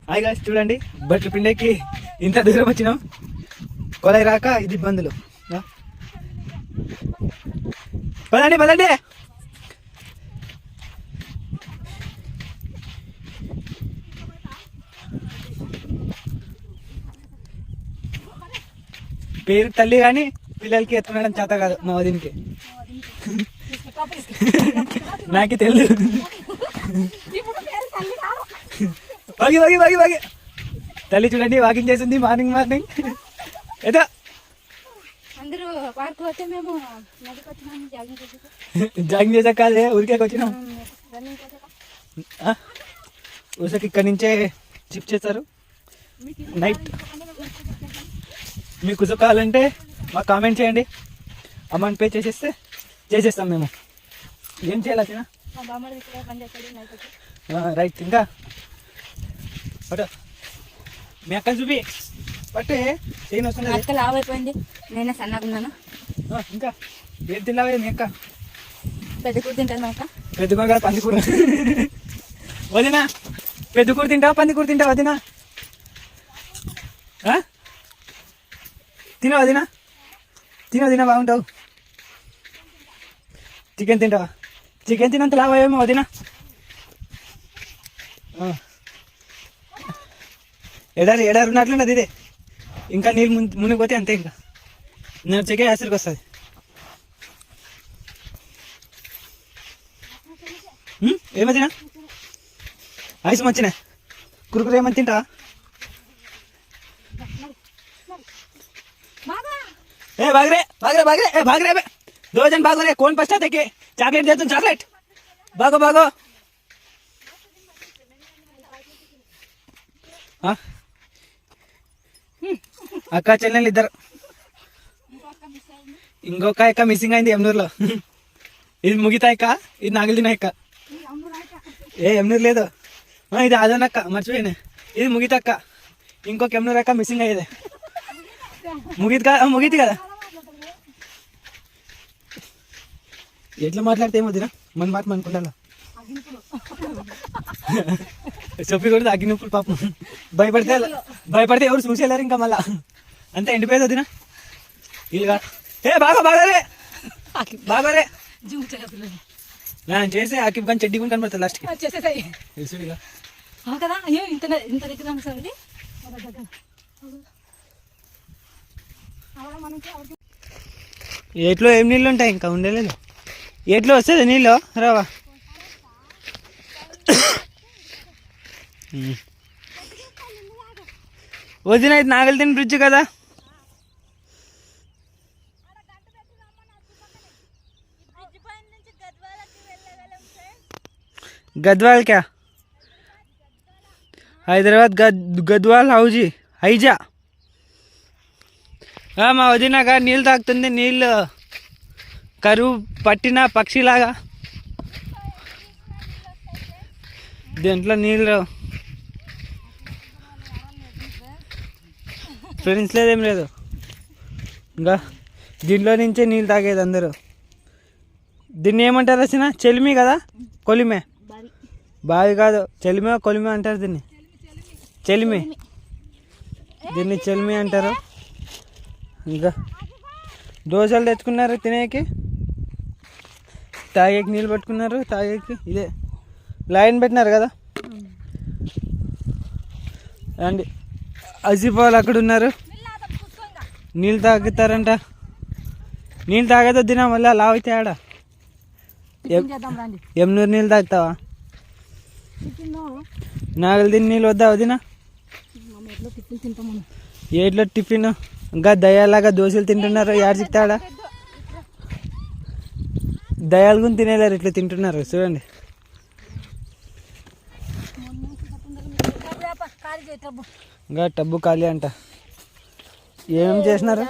Hi guys, చూడండి బట్టలు పిండేకి ఇంత దూరం వచ్చినాం. కొలాయి రాక ఇది ఇబ్బందులు. పదండి పదండి. పేరు తల్లి కానీ పిల్లలకి ఎత్తుకోవడం చేత కాదు మా వదినికి. నాకే తెలియదు. బాగి బాగి బాగి బాగి తల్లి చూడండి వాకింగ్ చేసింది మార్నింగ్ మార్నింగ్. ఏదో జాగింగ్ చేసాక కాదే ఊరికే వచ్చినాం. ఊసకి ఇక్కడి నుంచే చిప్ చేస్తారు నైట్. మీకు కుస కావాలంటే మాకు కామెంట్ చేయండి, అమౌంట్ పే చేసేస్తాం మేము. ఏం చేయాలి రైట్. ఇంకా పట్టు మీ అక్క చూపి పట్టే చేయని వస్తుంది. అక్క లావ్ అయిపోయింది, నేనే సన్నగున్నాను. ఇంకా ఏం తిన్నావే మీ అక్క? పెద్ద కూర తింటాను అక్క. పెద్ద కూర కదా పంది కూర. వదినా పెద్ద కూర తింటావా పంది కూర తింటావా వదినా? తినవా వదినా? తిన బాగుంటావు. చికెన్ తింటావా? చికెన్ తినంత లావేమో వదినా. ఎడారు ఉన్నట్లున్నది ఇదే. ఇంకా నీళ్ళు మునిగిపోతే అంతే. ఇంకా నేను చెక్కే ఆసరికి వస్తుంది. ఏమతినా ఐసం వచ్చినా కురుకురు ఏమని తింటా? ए भाग रहे ए भाग रहे 2 जन भाग रहे. कौन पछता थे के चॉकलेट दे तुम चॉकलेट. भागो भागो. हाँ అక్క చెల్లెళ్ళు ఇద్దరు. ఇంకొక అక్క మిస్సింగ్ అయింది ఎమ్నూరులో. ఇది ముగితా అక్క, ఇది నాగిలిన అక్క. ఏ ఎమ్నూరు లేదు, ఇది అదనక్క మర్చిపోయినా. ఇది ముగితా అక్క, ఇంకొక ఎమ్నూరు అక్క మిస్సింగ్ అయ్యేది. ముగితి కదా. ఎట్లా మాట్లాడితే ఏమొద్దురా, మన మాట అనుకుంటా. చెప్పి కూడా అగ్గినప్పుడు పాపం భయపడితే ఎవరు చూసేలేరు. ఇంకా మళ్ళా అంతే ఎండిపోయేది వదినా. ఇల్లుగా ఏ బాగోరే నేను చేసే ఆకిబ్ కానీ చెడ్డి కూడా కనబడతాను లాస్ట్కి. ఏట్లో ఏం నీళ్ళు ఉంటాయి? ఇంకా ఉండలేదు. ఏట్లో వస్తుంది నీళ్ళు రావా? వదిన ఇది నాగలితిన బ్రిడ్జ్ కదా. గద్వాల్ క్యా? హైదరాబాద్ గద్వాల్ హైజా. మా వదినగా నీళ్ళు తాగుతుంది. నీళ్ళు కరువు పట్టిన పక్షిలాగా. దీంట్లో నీళ్ళు ఫ్రెండ్స్ లేదేం లేదు. ఇంకా దీంట్లో నుంచే నీళ్ళు తాగేది అందరూ. దీన్ని ఏమంటారు వచ్చిన? చెలిమి కదా, కొలిమే. బావి కాదు, చెలిమే కొలిమే అంటారు దీన్ని. చెలిమి, దీన్ని చెలిమి అంటారు. ఇంకా దోశలు తెచ్చుకున్నారు తినేకి, తాగేకి నీళ్ళు పట్టుకున్నారు. తాగేకి ఇదే లైన్ పెట్టినారు కదా. అండి ఆసిఫ్ వాళ్ళు అక్కడ ఉన్నారు, నీళ్ళు తాగుతారంట. నీళ్ళు తాగేది వద్దినా మళ్ళీ లావ్ అయితే ఆడ. ఎమ్నూరు నీళ్ళు తాగుతావా? నాగలు తిని నీళ్ళు వద్దా వదినా? ఏట్లో టిఫిన్ ఇంకా దయాలాగా దోశలు తింటున్నారు. యాడ్ చిక్తాడా దయాలు కూడా తినేలేరు, ఇట్లా తింటున్నారు చూడండి. ఇంకా టబ్బు ఖాళీ అంట. ఏం చేసినారు?